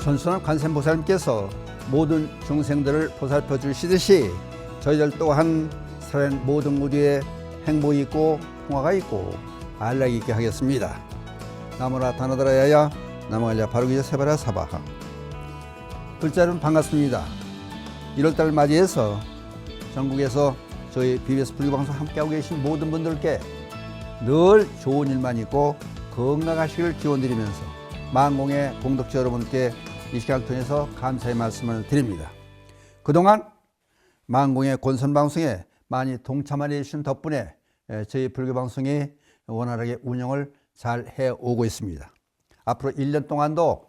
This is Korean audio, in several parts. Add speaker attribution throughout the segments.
Speaker 1: 전순환 관세음보살님께서 모든 중생들을 보살펴 주시듯이 저희들 또한 살아있는 모든 우리의 행복이 있고 평화가 있고 안락이 있게 하겠습니다. 나무라 다나다라야야 나무알랴 바루기자 세바라 사바하. 둘째 여러분 반갑습니다. 1월달 맞이해서 전국에서 저희 BBS 불교방송 함께하고 계신 모든 분들께 늘 좋은 일만 있고 건강하시길 기원드리면서 만공의 공덕자 여러분께 이 시간을 통해서 감사의 말씀을 드립니다. 그동안 만공의 권선방송에 많이 동참해 주신 덕분에 저희 불교방송이 원활하게 운영을 잘 해오고 있습니다. 앞으로 1년 동안도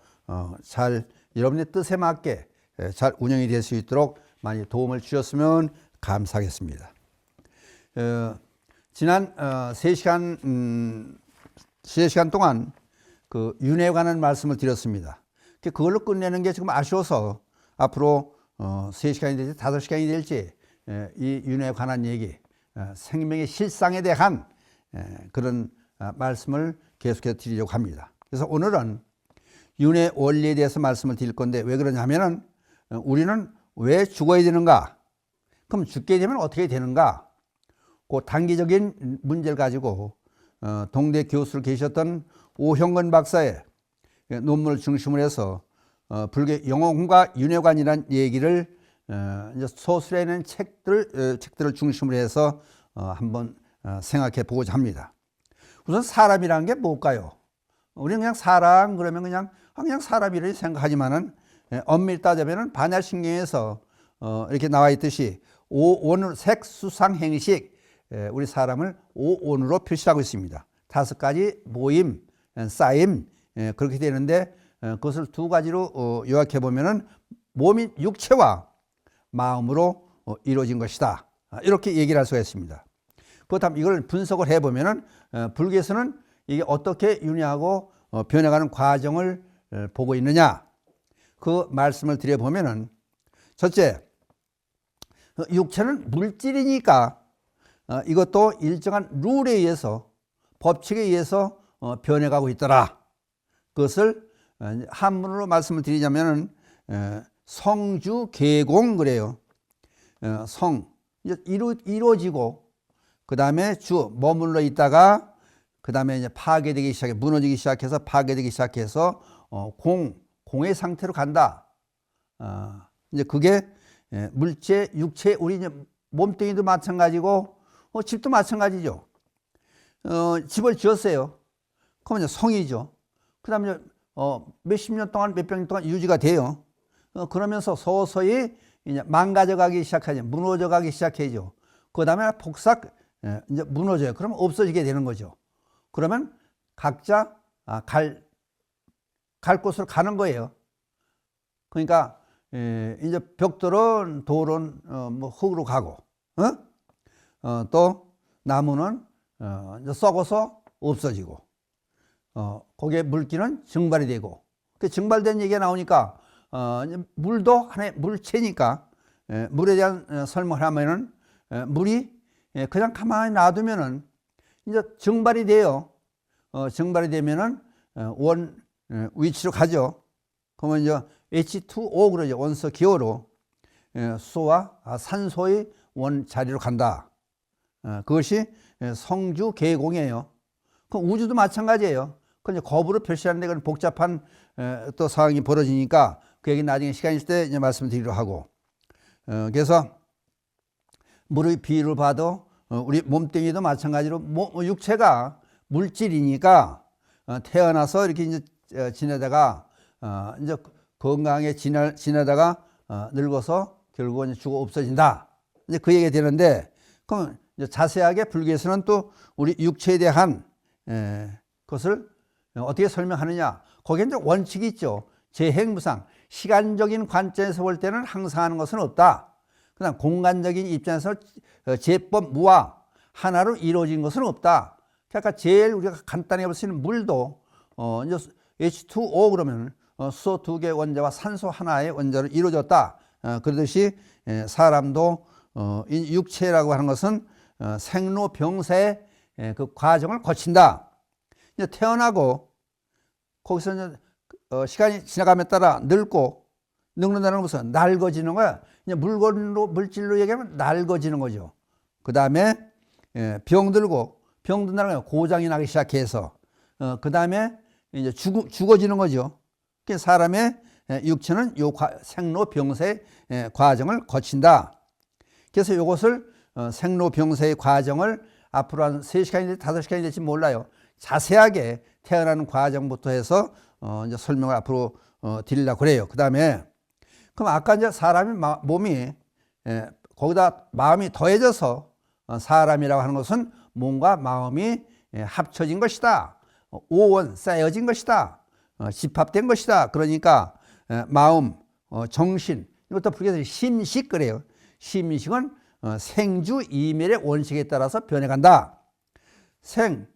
Speaker 1: 잘 여러분의 뜻에 맞게 잘 운영이 될 수 있도록 많이 도움을 주셨으면 감사하겠습니다. 지난 3시간 동안 그 윤회에 관한 말씀을 드렸습니다. 그걸로 끝내는 게 지금 아쉬워서 앞으로 3시간이 될지 5시간이 될지 이 윤회에 관한 얘기, 생명의 실상에 대한 그런 말씀을 계속해서 드리려고 합니다. 그래서 오늘은 윤회 원리에 대해서 말씀을 드릴 건데 왜 그러냐면은 우리는 왜 죽어야 되는가? 그럼 죽게 되면 어떻게 되는가? 그 단기적인 문제를 가지고 동대 교수로 계셨던 오형건 박사의 논문을 중심으로 해서 불교 영혼과 윤회관이라는 얘기를 이제 소술해낸 책들을 중심으로 해서 한번 생각해 보고자 합니다. 우선 사람이라는 게 뭘까요? 우리는 그냥 사람 그러면 그냥 사람이라고 생각하지만은 엄밀히 따지면은 반야신경에서 이렇게 나와 있듯이 오온 색수상 행식 우리 사람을 오온으로 표시하고 있습니다. 5가지 모임, 쌓임 그렇게 되는데 그것을 2가지로 요약해 보면은 몸인 육체와 마음으로 이루어진 것이다. 이렇게 얘기를 할 수가 있습니다. 그렇다면 이걸 분석을 해 보면은 불교에서는 이게 어떻게 윤회하고 변해가는 과정을 보고 있느냐 그 말씀을 드려 보면은 첫째, 육체는 물질이니까 이것도 일정한 룰에 의해서 법칙에 의해서 변해가고 있더라. 그것을 한문으로 말씀을 드리자면은 성주 계공 그래요. 성 이제 이루어지고 그 다음에 주 머물러 있다가 그 다음에 이제 파괴되기 시작해 무너지기 시작해서 파괴되기 시작해서 공의 상태로 간다. 이제 그게 물체 육체 우리 이제 몸뚱이도 마찬가지고 집도 마찬가지죠. 집을 지었어요. 그러면 이제 성이죠. 그 다음에 몇십 년 동안 몇백 년 동안 유지가 돼요. 그러면서 서서히 이제 망가져가기 시작하죠. 무너져가기 시작해죠. 그 다음에 폭삭 이제 무너져요. 그러면 없어지게 되는 거죠. 그러면 각자 갈 곳으로 가는 거예요. 그러니까 이제 벽돌은 돌은 뭐 흙으로 가고, 또 나무는 이제 썩어서 없어지고, 거기에 물기는 증발이 되고, 그 증발된 얘기가 나오니까 물도 하나의 물체니까 물에 대한 설명을 하면은 물이 그냥 가만히 놔두면은 이제 증발이 돼요. 증발이 되면은 원 위치로 가죠. 그러면 이제 H2O 그러죠. 원소 기호로 수소와 산소의 원 자리로 간다. 그것이 성주 계공이에요. 그 우주도 마찬가지예요. 그 이제 거부로 표시하는 데 그런 복잡한 또 상황이 벌어지니까 그 얘기 나중에 시간 있을 때 이제 말씀드리려고 하고. 그래서 물의 비율을 봐도 우리 몸뚱이도 마찬가지로 육체가 물질이니까 태어나서 이렇게 이제 지내다가 이제 건강하게 지내다가 늙어서 결국은 죽어 없어진다. 이제 그 얘기가 되는데 그럼 이제 자세하게 불교에서는 또 우리 육체에 대한 것을 어떻게 설명하느냐. 거기에 이제 원칙이 있죠. 재행무상. 시간적인 관점에서 볼 때는 항상 하는 것은 없다. 그다음 공간적인 입장에서 제법 무와 하나로 이루어진 것은 없다. 그러니까 제일 우리가 간단히 볼 수 있는 물도 이제 H2O 그러면 수소 2개 원자와 산소 하나의 원자로 이루어졌다. 그러듯이 사람도 이 육체라고 하는 것은 생로병사의 그 과정을 거친다. 이제 태어나고 거기서 이제 시간이 지나감에 따라 늙고, 늙는다는 것은 낡아지는 거야. 이제 물질로 얘기하면 낡아지는 거죠. 그 다음에 병들고, 병든다는 건 고장이 나기 시작해서, 그 다음에 이제 죽어지는 거죠. 사람의 육체는 요 생로병사의 과정을 거친다. 그래서 이것을 생로병사의 과정을 앞으로 한 3시간이 5시간이 될지 몰라요. 자세하게 태어나는 과정부터 해서 이제 설명을 앞으로 드리려고 그래요. 그 다음에 그럼 아까 이제 사람이 몸이 거기다 마음이 더해져서 사람이라고 하는 것은 몸과 마음이 합쳐진 것이다. 오원 쌓여진 것이다. 집합된 것이다. 그러니까 마음, 정신, 이것도 불교에서 심식 그래요. 심식은 생주 이멸의 원칙에 따라서 변해간다.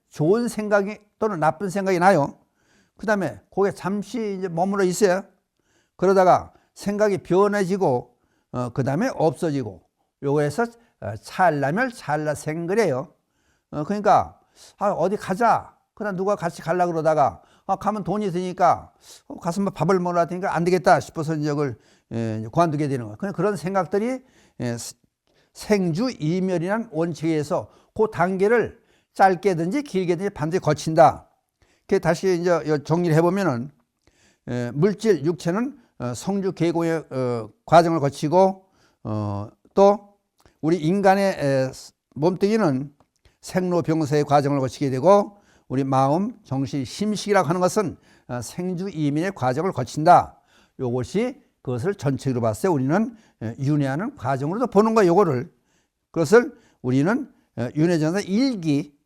Speaker 1: 좋은 생각이 또는 나쁜 생각이 나요. 그 다음에 거기에 잠시 이제 머물러 있어요. 그러다가 생각이 변해지고, 그 다음에 없어지고, 요거에서 찰나멸 찰나생 그래요. 그러니까 어디 가자. 그다음 누가 같이 가려고 그러다가 가면 돈이 드니까 가서 뭐 밥을 먹으라 하니까 안 되겠다 싶어서 이걸 관두게 되는 거예요. 그런 생각들이 생주 이멸이라는 원칙에 의해서 그 단계를 짧게든지 길게든지 반드시 거친다. 다시 이제 정리를 해보면은 물질 육체는 성주 계공의 과정을 거치고, 또 우리 인간의 몸뚱이는 생로병사의 과정을 거치게 되고, 우리 마음, 정신, 심식이라고 하는 것은 생주 이민의 과정을 거친다. 이것이 그것을 전체적으로 봤을 때 우리는 윤회하는 과정으로도 보는 거예요. 이거를. 그것을 우리는 윤회전사 일기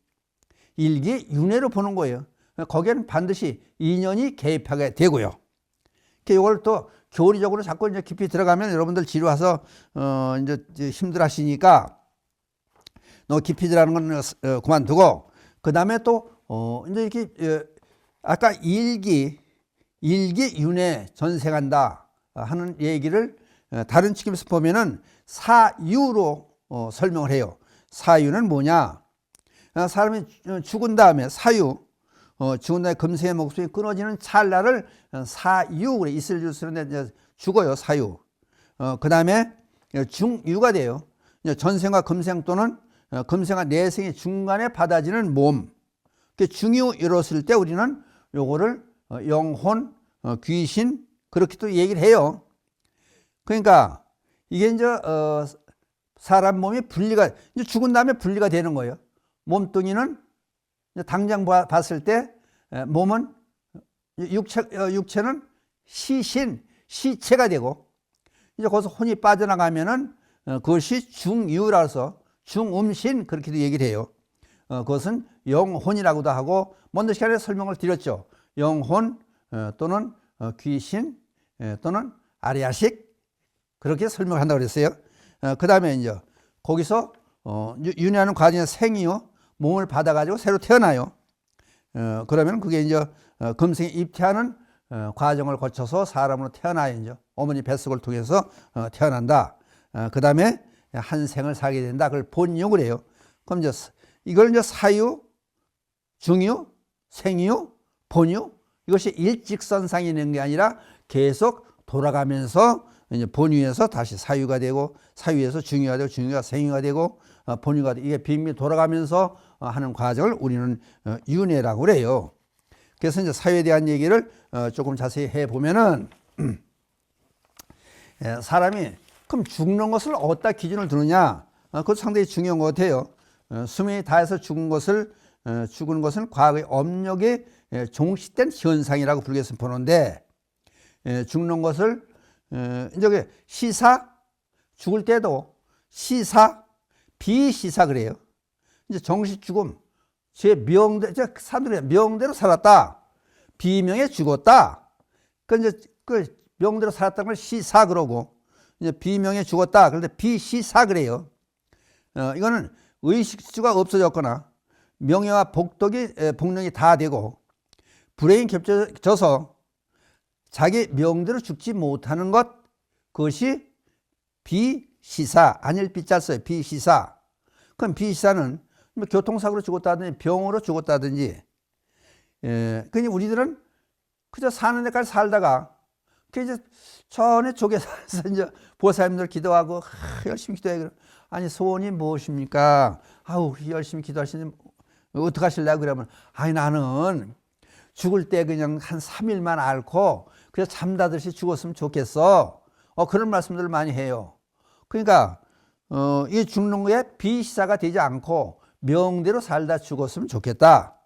Speaker 1: 윤회로 보는 거예요. 거기에는 반드시 인연이 개입하게 되고요. 이걸 또 교리적으로 자꾸 이제 깊이 들어가면 여러분들 지루 와서 이제 힘들어 하시니까 너무 깊이 들어가는 건 그만두고, 그 다음에 또 이제 이렇게 아까 일기 윤회 전생한다 하는 얘기를 다른 측면에서 보면은 사유로 설명을 해요. 사유는 뭐냐? 사람이 죽은 다음에 사유, 죽은 다음에 금생의 목숨이 끊어지는 찰나를 사유 그래. 있을 줄 쓰는데 죽어요. 사유. 그 다음에 중유가 돼요. 전생과 금생 또는 금생과 내생의 중간에 받아지는 몸. 중유 이뤘을 때 우리는 요거를 영혼, 귀신 그렇게 또 얘기를 해요. 그러니까 이게 이제 사람 몸이 분리가, 이제 죽은 다음에 분리가 되는 거예요. 몸뚱이는 당장 봤을 때 몸은 육체는 시체가 되고, 이제 거기서 혼이 빠져나가면은 그것이 중유라서 중음신 그렇게도 얘기를 해요. 그것은 영혼이라고도 하고, 먼저 시간에 설명을 드렸죠. 영혼 또는 귀신 또는 아리아식 그렇게 설명을 한다고 그랬어요. 그 다음에 이제 거기서 윤회하는 과정에서 생이요 몸을 받아가지고 새로 태어나요. 그러면 그게 이제 금생에 입퇴하는 과정을 거쳐서 사람으로 태어나요. 이제 어머니 뱃속을 통해서 태어난다. 그 다음에 한 생을 살게 된다. 그걸 본육을 해요. 그럼 이제 이걸 이제 사유, 중유, 생유, 본유, 이것이 일직선상이 있는 게 아니라 계속 돌아가면서 이제 본유에서 다시 사유가 되고, 사유에서 중유가 되고, 중유가 생유가 되고, 본유가 되고, 이게 빙빙 돌아가면서 하는 과정을 우리는 윤회라고 그래요. 그래서 이제 사유에 대한 얘기를 조금 자세히 해 보면은 사람이 그럼 죽는 것을 어디다 기준을 두느냐? 그것도 상당히 중요한 것 같아요. 수명이 다해서 죽은 것은 과거의 업력에 종식된 현상이라고 불교에서 보는데, 죽는 것을 이제 시사, 죽을 때도 시사, 비시사 그래요. 이제 정식 죽음, 제 명대로, 사람들이 명대로 살았다, 비명에 죽었다. 그 이제 그 명대로 살았다는 걸 시사 그러고, 이제 비명에 죽었다. 그런데 비시사 그래요. 이거는 의식주가 없어졌거나 명예와 복력이 다 되고 불행이 겹쳐져서 자기 명대로 죽지 못하는 것, 그것이 비시사, 아닐 비자 써요. 비시사. 그럼 비시사는 뭐 교통사고로 죽었다든지 병으로 죽었다든지, 그러니 우리들은 그저 사는 데까지 살다가 그 이제 전에 조계 살면서 이제 보살님들 기도하고 열심히 기도해. 그럼 아니 소원이 무엇입니까? 아우 열심히 기도하시는 어떻게 하실래요? 그러면 아니 나는 죽을 때 그냥 한 3일만 앓고 그래서 잠자듯이 죽었으면 좋겠어. 그런 말씀들을 많이 해요. 그러니까 이 죽는 거에 비시사가 되지 않고 명대로 살다 죽었으면 좋겠다.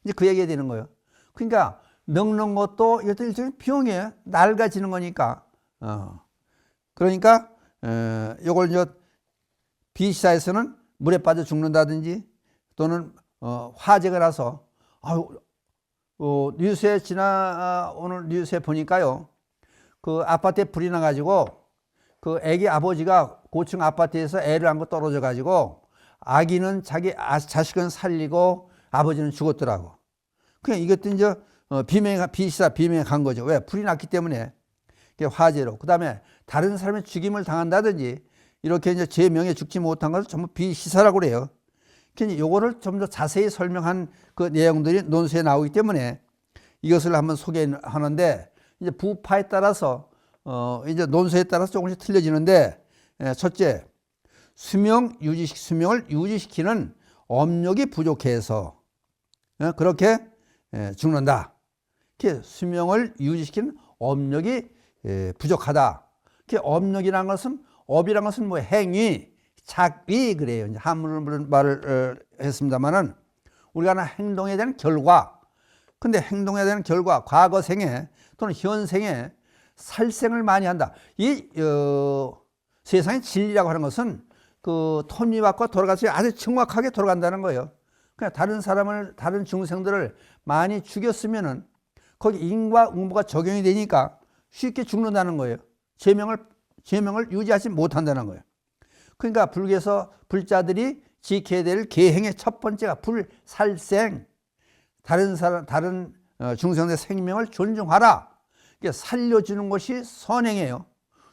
Speaker 1: 이제 그 얘기가 되는 거예요. 그러니까 늙는 것도 일종의 병이에요. 낡아지는 거니까. 그러니까 요걸 이제 비시사에서는 물에 빠져 죽는다든지 또는 화재가 나서 뉴스에 오늘 뉴스에 보니까요. 그 아파트에 불이 나가지고 그 애기 아버지가 고층 아파트에서 애를 안고 떨어져 가지고 아기는 자식은 살리고 아버지는 죽었더라고. 그냥 이것도 이제 비시사 비명에 간 거죠. 왜? 불이 났기 때문에 화재로. 그 다음에 다른 사람의 죽임을 당한다든지 이렇게 이제 제 명에 죽지 못한 것을 전부 비시사라고 그래요. 그러니까 요거를 좀 더 자세히 설명한 그 내용들이 논술에 나오기 때문에 이것을 한번 소개하는데 이제 부파에 따라서 이제 논술에 따라서 조금씩 틀려지는데 첫째, 수명을 유지시키는 업력이 부족해서 그렇게 죽는다. 수명을 유지시키는 업력이 부족하다. 업력이라는 것은 업이라는 것은 뭐 행위, 작위 그래요. 이제 한문으로 말을 했습니다만은 우리가 하는 행동에 대한 결과. 근데 행동에 대한 결과, 과거 생에 또는 현생에 살생을 많이 한다. 이 세상의 진리라고 하는 것은 그 톱니바퀴가 돌아가서 아주 정확하게 돌아간다는 거예요. 그냥 다른 중생들을 많이 죽였으면은 거기 인과 응보가 적용이 되니까 쉽게 죽는다는 거예요. 제명을 유지하지 못한다는 거예요. 그러니까 불교에서 불자들이 지켜야 될 계행의 첫 번째가 불살생. 다른 중생의 생명을 존중하라. 살려주는 것이 선행이에요.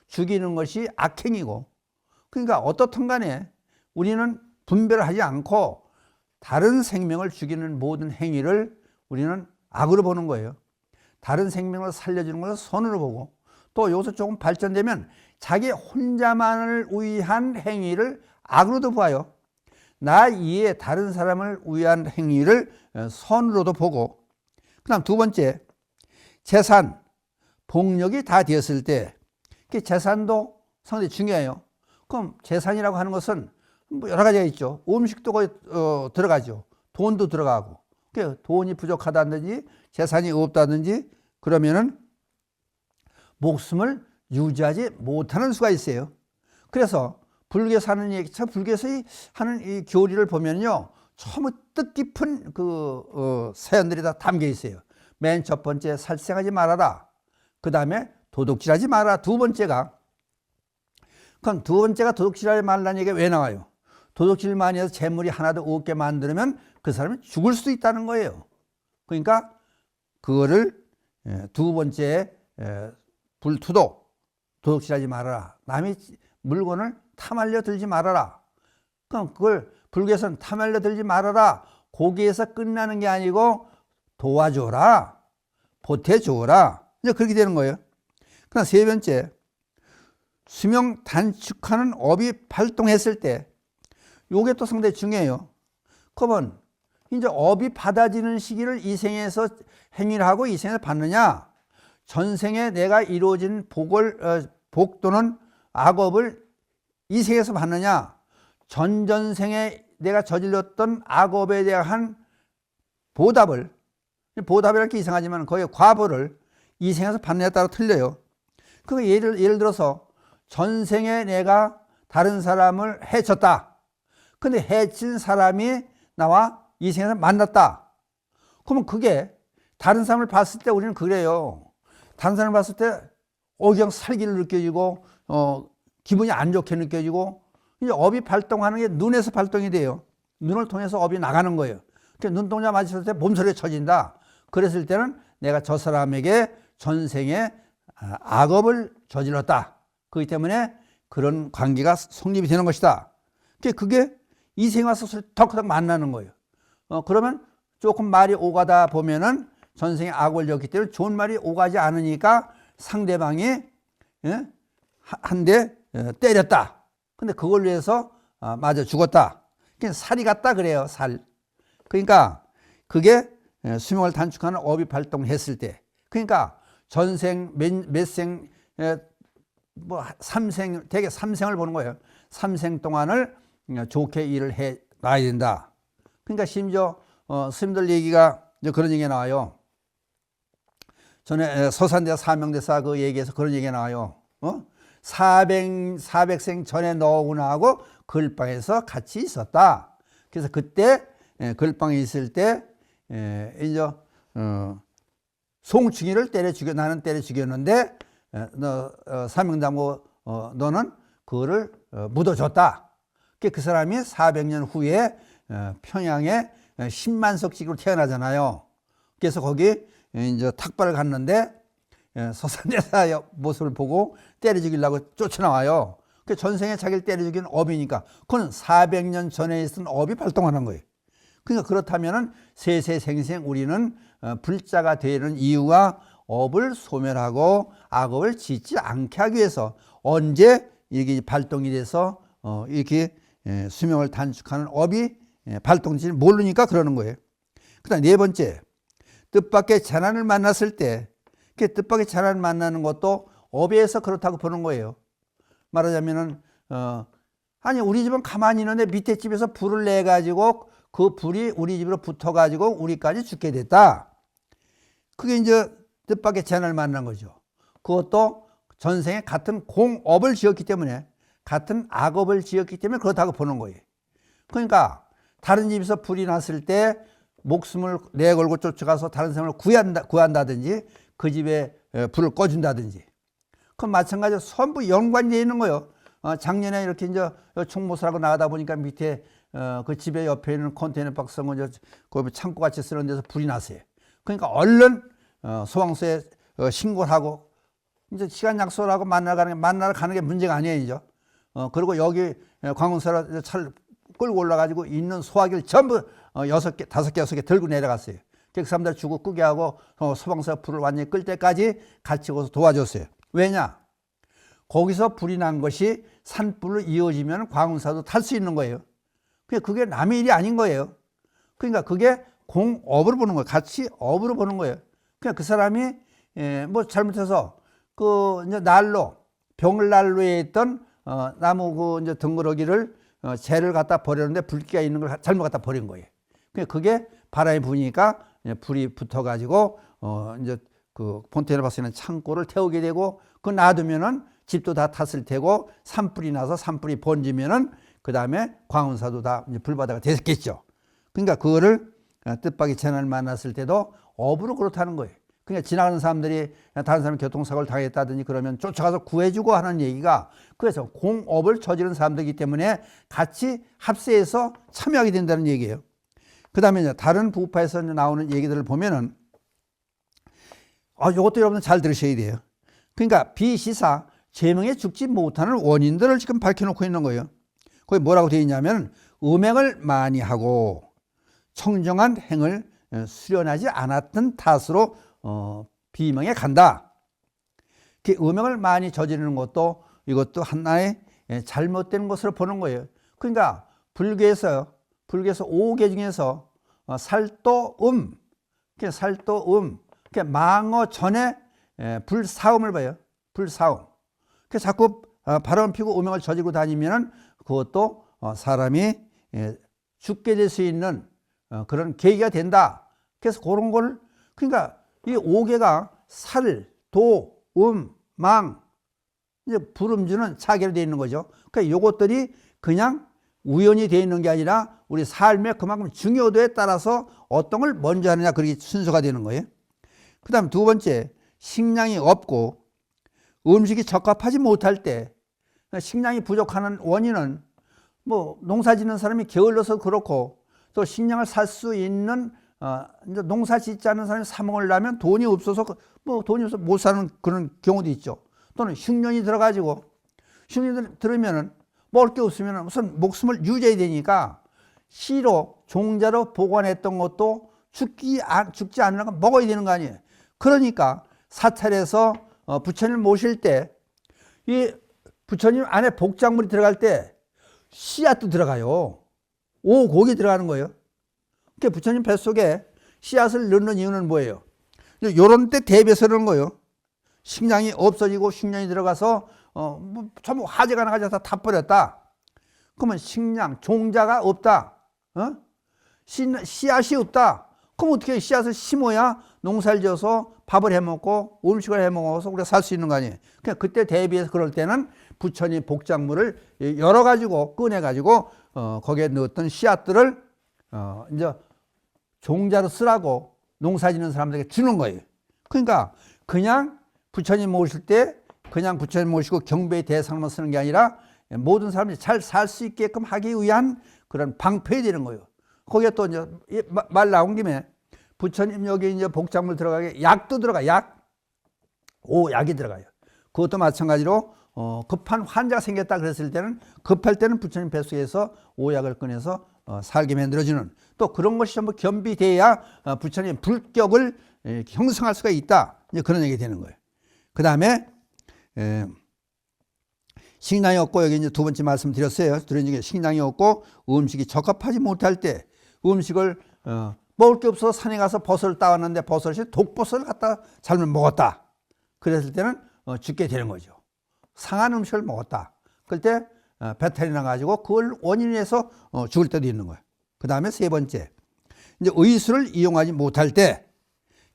Speaker 1: 죽이는 것이 악행이고. 그러니까 어떻든 간에 우리는 분별을 하지 않고 다른 생명을 죽이는 모든 행위를 우리는 악으로 보는 거예요. 다른 생명을 살려주는 것을 선으로 보고 또 여기서 조금 발전되면 자기 혼자만을 위한 행위를 악으로도 봐요. 나 이외에 다른 사람을 위한 행위를 선으로도 보고 그 다음 두 번째 재산, 복력이 다 되었을 때 재산도 상당히 중요해요. 그럼 재산이라고 하는 것은 뭐 여러 가지가 있죠. 음식도 거의 들어가죠. 돈도 들어가고 돈이 부족하다든지 재산이 없다든지 그러면은 목숨을 유지하지 못하는 수가 있어요. 그래서 불교에서 하는 얘기, 불교에서 하는 이 교리를 보면요, 처음 뜻깊은 사연들이 다 담겨 있어요. 맨 첫 번째 살생하지 말아라. 그 다음에 도둑질하지 마라. 두 번째가 도둑질하지 말라는 얘기가 왜 나와요? 도둑질 많이 해서 재물이 하나도 없게 만들면 그 사람이 죽을 수도 있다는 거예요. 그러니까 그거를 두 번째 불투독, 도둑질하지 말아라. 남의 물건을 탐하려 들지 말아라. 그럼 그걸 불교에서는 탐하려 들지 말아라. 거기에서 끝나는 게 아니고 도와줘라, 보태줘라. 이제 그렇게 되는 거예요. 그다음 세 번째, 수명 단축하는 업이 발동했을 때, 요게 또 상당히 중요해요. 그러면 이제 업이 받아지는 시기를 이 생에서 행위를 하고 이 생에서 받느냐, 전생에 내가 이루어진 복 또는 악업을 이 생에서 받느냐, 전전생에 내가 저질렀던 악업에 대한 보답이라는 게 이상하지만 거의 과보를 이 생에서 받느냐에 따라 틀려요. 그 예를 들어서 전생에 내가 다른 사람을 해쳤다. 근데 해친 사람이 나와 이 생에서 만났다. 그러면 그게 다른 사람을 봤을 때 우리는 그래요. 다른 사람을 봤을 때 그냥 살기를 느껴지고 기분이 안 좋게 느껴지고 이제 업이 발동하는 게 눈에서 발동이 돼요. 눈을 통해서 업이 나가는 거예요. 눈동자 마주쳤을 때 몸소리가 쳐진다. 그랬을 때는 내가 저 사람에게 전생에 악업을 저질렀다. 그렇기 때문에 그런 관계가 성립이 되는 것이다. 그게 이 생에 와서 턱턱 만나는 거예요. 그러면 조금 말이 오가다 보면은 전생에 악을 지었기 때문에 좋은 말이 오가지 않으니까 상대방이 한 대 때렸다. 근데 그걸 위해서 맞아 죽었다. 그냥 살이 같다 그래요. 살. 그러니까 그게 수명을 단축하는 업이 발동했을 때, 그러니까 전생 몇생 뭐 삼생, 대개 삼생을 보는 거예요. 삼생 동안을 좋게 일을 해 놔야 된다. 그러니까 심지어 스님들 얘기가 이제 그런 얘기가 나와요. 전에 서산대사 사명대사 그 얘기에서 그런 얘기가 나와요. 400생 전에 너구나 하고 글방에서 같이 있었다. 그래서 그때 글방에 있을 때 이제 송충이를 때려 죽여, 나는 때려 죽였는데 너 사명당고 너는 그거를 묻어줬다. 그 사람이 400년 후에 평양에 10만석씩으로 태어나잖아요. 그래서 거기 이제 탁발을 갔는데 서산대사의 모습을 보고 때려 죽이려고 쫓아나와요. 그 전생에 자기를 때려 죽인 업이니까 그건 400년 전에 있던 업이 발동하는 거예요. 그러니까 그렇다면은 세세생생 우리는 불자가 되는 이유가 업을 소멸하고 악업을 짓지 않게 하기 위해서 언제 이게 발동이 돼서 이렇게 수명을 단축하는 업이 발동되지 모르니까 그러는 거예요. 그다음 네 번째, 뜻밖의 재난을 만났을 때, 그 뜻밖의 재난을 만나는 것도 업에서 그렇다고 보는 거예요. 말하자면은 아니 우리 집은 가만히 있는데 밑에 집에서 불을 내 가지고 그 불이 우리 집으로 붙어 가지고 우리까지 죽게 됐다. 그게 이제 뜻밖의 재난을 만난 거죠. 그것도 전생에 같은 공업을 지었기 때문에, 같은 악업을 지었기 때문에 그렇다고 보는 거예요. 그러니까 다른 집에서 불이 났을 때 목숨을 내걸고 쫓아가서 다른 사람을 구한다든지 그 집에 불을 꺼준다든지, 그건 마찬가지로 전부 연관되어 있는 거예요. 작년에 이렇게 이제 총무소라고 나가다 보니까 밑에 그 집에 옆에 있는 컨테이너 박스 그 창고 같이 쓰는 데서 불이 났어요. 그러니까 얼른 소방서에 신고를 하고 이제 시간 약속을 하고 만나러 가는 게 문제가 아니에요, 이제. 그리고 여기 관공서로 차를 끌고 올라가지고 있는 소화기를 전부 6개, 5개, 6개 들고 내려갔어요. 그 사람들 죽고 끄게 하고 소방서 불을 완전히 끌 때까지 같이 가서 도와줬어요. 왜냐? 거기서 불이 난 것이 산불로 이어지면 관공서도 탈 수 있는 거예요. 그게 남의 일이 아닌 거예요. 그러니까 그게 공업으로 보는 거예요. 같이 업으로 보는 거예요. 그냥 그 사람이 뭐 잘못해서 그 이제 병을 난로에 있던 나무 그 이제 덩그러기를 재를 갖다 버렸는데 불기가 있는 걸 잘못 갖다 버린 거예요. 그게 바람이 부니까 불이 붙어가지고 이제 그 폰테이너 박스에 있는 창고를 태우게 되고, 그 놔두면은 집도 다 탔을 테고 산불이 나서 산불이 번지면은 그 다음에 광운사도 다 불바다가 됐겠죠. 그러니까 그거를 뜻밖의 재난을 만났을 때도 업으로 그렇다는 거예요. 그러니까 지나가는 사람들이 다른 사람이 교통사고를 당했다든지 그러면 쫓아가서 구해주고 하는 얘기가, 그래서 공업을 저지른 사람들이기 때문에 같이 합세해서 참여하게 된다는 얘기예요. 그 다음에 다른 부파에서 나오는 얘기들을 보면은 이것도 여러분들 잘 들으셔야 돼요. 그러니까 비시사 죄명에 죽지 못하는 원인들을 지금 밝혀놓고 있는 거예요. 거기 뭐라고 되어 있냐면 음행을 많이 하고 청정한 행을 수련하지 않았던 탓으로 비명에 간다. 음행을 많이 저지르는 것도 이것도 하나의 잘못된 것으로 보는 거예요. 그러니까 불교에서 5개 중에서 살도음, 망어 전에 불사음을 봐요. 불사음. 자꾸 바람 피고 음행을 저지르고 다니면은 그것도 사람이 죽게 될 수 있는 그런 계기가 된다. 그래서 그런 걸, 그러니까 이 5개가 살, 도, 망, 이제 불음주는 차계로 되어 있는 거죠. 그러니까 이것들이 그냥 우연히 되어 있는 게 아니라 우리 삶의 그만큼 중요도에 따라서 어떤 걸 먼저 하느냐, 그렇게 순서가 되는 거예요. 그 다음 두 번째, 식량이 없고 음식이 적합하지 못할 때, 식량이 부족하는 원인은 뭐 농사 짓는 사람이 게을러서 그렇고, 또 식량을 살 수 있는 이제 농사 짓지 않는 사람이 사 먹으려면 돈이 없어서 못 사는 그런 경우도 있죠. 또는 흉년이 들어가지고, 흉년이 들으면은 먹을 게 없으면 무슨 목숨을 유지해야 되니까 시로 종자로 보관했던 것도 죽지 않으려면 먹어야 되는 거 아니에요. 그러니까 사찰에서 부처님을 모실 때 이 부처님 안에 복작물이 들어갈 때 씨앗도 들어가요. 오곡이 들어가는 거예요. 그러니까 부처님 뱃속에 씨앗을 넣는 이유는 뭐예요? 요런 때 대비해서 그러는 거예요. 식량이 없어지고 식량이 들어가서 뭐 전부 화재가 나가서 다 버렸다. 그러면 식량, 종자가 없다. 씨앗이 없다. 그럼 어떻게 씨앗을 심어야 농사를 지어서 밥을 해먹고 음식을 해먹어서 우리가 살 수 있는 거 아니에요. 그러니까 그때 대비해서 그럴 때는 부처님 복작물을 열어가지고 꺼내가지고 거기에 넣었던 씨앗들을 이제 종자로 쓰라고 농사 짓는 사람들에게 주는 거예요. 그러니까 그냥 부처님 모실 때 그냥 부처님 모시고 경배의 대상만 쓰는 게 아니라 모든 사람들이 잘 살 수 있게끔 하기 위한 그런 방편이 되는 거예요. 거기에 또 이제 말 나온 김에 부처님 여기 이제 복작물 들어가게 약도 들어가, 약이 들어가요. 그것도 마찬가지로 급한 환자가 생겼다 그랬을 때는 급할 때는 부처님 뱃속에서 오약을 꺼내서 살게 만들어주는 또 그런 것이 전부 겸비돼야 부처님 불격을 형성할 수가 있다. 이제 그런 얘기 되는 거예요. 그 다음에 식량이 없고 여기 이제 두 번째 말씀 드렸어요. 드린 중에 식량이 없고 음식이 적합하지 못할 때 음식을 먹을 게 없어서 산에 가서 버섯을 따왔는데 버섯이 독버섯을 갖다 잘못 먹었다. 그랬을 때는 죽게 되는 거죠. 상한 음식을 먹었다. 그럴 때 배탈이 나가지고 그걸 원인에서 죽을 때도 있는 거예요. 그 다음에 세 번째, 이제 의술을 이용하지 못할 때,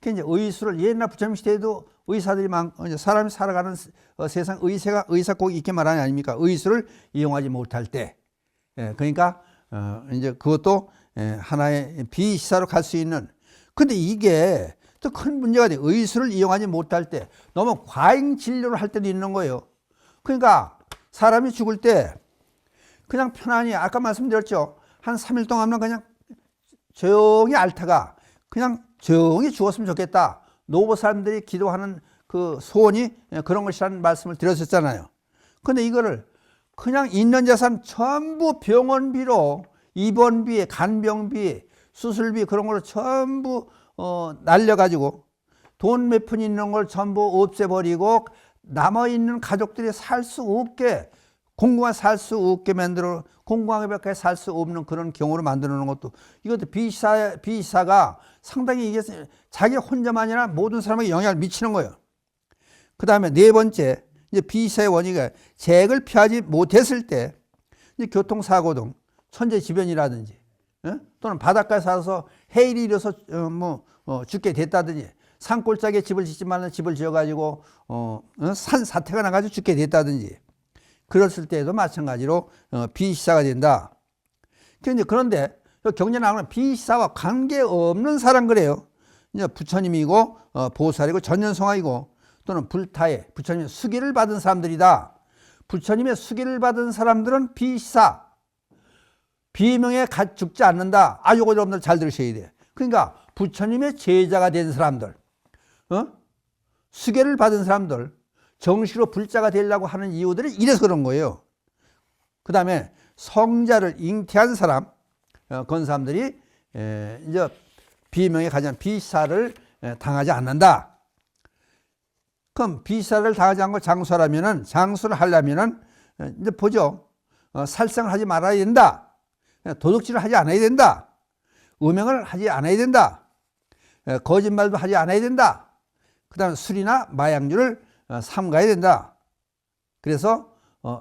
Speaker 1: 이제 의술을 옛날 부처님 시대에도 의사들이 이제 사람이 살아가는 세상 의사 꼭 있게 말하는 아닙니까? 의술을 이용하지 못할 때, 그러니까 이제 그것도 하나의 비시사로 갈 수 있는. 근데 이게 또 큰 문제가 돼. 의술을 이용하지 못할 때 너무 과잉 진료를 할 때도 있는 거예요. 그러니까 사람이 죽을 때 그냥 편안히 아까 말씀드렸죠. 한 3일 동안만 그냥 조용히 앓다가 그냥 조용히 죽었으면 좋겠다. 노보 사람들이 기도하는 그 소원이 그런 것이라는 말씀을 드렸었잖아요. 근데 이거를 그냥 있는 재산 전부 병원비로 입원비, 간병비, 수술비 그런 걸로 전부 날려가지고 돈 몇 푼 있는 걸 전부 없애버리고 남아있는 가족들이 살 수 없게 공공하게 살 수 없게 만들어 공공하게밖에 살 수 없는 그런 경우로 만들어 놓은 것도 이것도 비시사가 상당히 이게 자기 혼자만이 아니라 모든 사람에게 영향을 미치는 거예요. 그 다음에 네 번째 이제 비시사의 원인이 재해를 피하지 못했을 때 이제 교통사고 등 천재지변이라든지 또는 바닷가에 살아서 해일이 일어서 죽게 됐다든지 산골짜기에 집을 짓지 말라는 집을 지어가지고 산사태가 나가지고 죽게 됐다든지 그랬을 때에도 마찬가지로 비시사가 된다. 그런데 경전에 나오는 비시사와 관계없는 사람 그래요. 이제 부처님이고 보살이고 전년성화이고 또는 불타에 부처님의 수기를 받은 사람들이다. 부처님의 수기를 받은 사람들은 비시사 비명에 죽지 않는다. 요거 여러분들 잘 들으셔야 돼요. 그러니까 부처님의 제자가 된 사람들, 수계를 받은 사람들, 정시로 불자가 되려고 하는 이유들이 이래서 그런 거예요. 그 다음에 성자를 잉태한 사람, 그런 사람들이 이제 비명에 가장 비시사를 당하지 않는다. 그럼 비시사를 당하지 않고 장수를 하려면은 이제 보죠. 살생을 하지 말아야 된다. 도둑질을 하지 않아야 된다. 음행을 하지 않아야 된다. 거짓말도 하지 않아야 된다. 그 다음에 술이나 마약류를 삼가야 된다. 그래서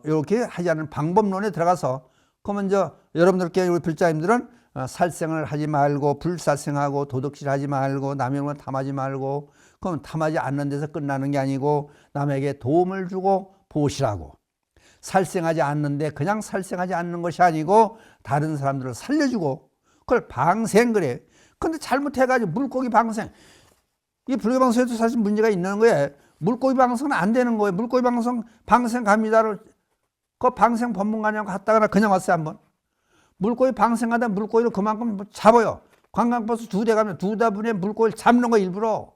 Speaker 1: 이렇게 하지 않는 방법론에 들어가서 그러면 여러분들께 우리 불자님들은 살생을 하지 말고 불살생하고 도둑질하지 말고 남의 걸 탐하지 말고 그럼 탐하지 않는 데서 끝나는 게 아니고 남에게 도움을 주고 보시라고 살생하지 않는데 그냥 살생하지 않는 것이 아니고 다른 사람들을 살려주고 그걸 방생 그래. 근데 잘못해가지고 물고기 방생 이 불교 방송에도 사실 문제가 있는 거예요. 물고기 방생은 안 되는 거예요. 물고기 방생 갑니다를 그 방생 법문관이랑 갔다가 그냥 왔어요 한번. 물고기 방생하다 물고기를 그만큼 잡아요. 관광버스 2대 가면 2대분에 물고기를 잡는 거 일부러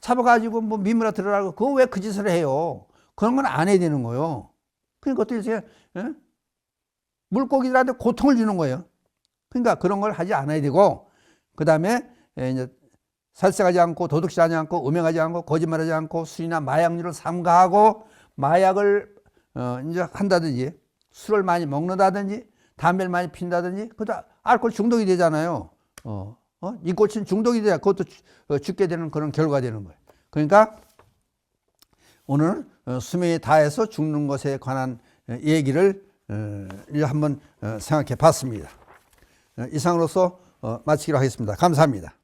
Speaker 1: 잡아가지고 미물아 들어라고 그거 왜 그 짓을 해요. 그런 건 안 해야 되는 거예요. 그러니까 어떻게 물고기들한테 고통을 주는 거예요. 그러니까 그런 걸 하지 않아야 되고 그 다음에 이제 살색하지 않고 도둑질하지 않고 음행하지 않고 거짓말하지 않고 술이나 마약류를 삼가하고 마약을 이제 한다든지 술을 많이 먹는다든지 담배를 많이 핀다든지 그다 알코올 중독이 되잖아요. 니코틴 중독이 돼야 그것도 죽게 되는 그런 결과가 되는 거예요. 그러니까 오늘은 수명이 다해서 죽는 것에 관한 얘기를 한번 생각해 봤습니다. 이상으로서 마치기로 하겠습니다. 감사합니다.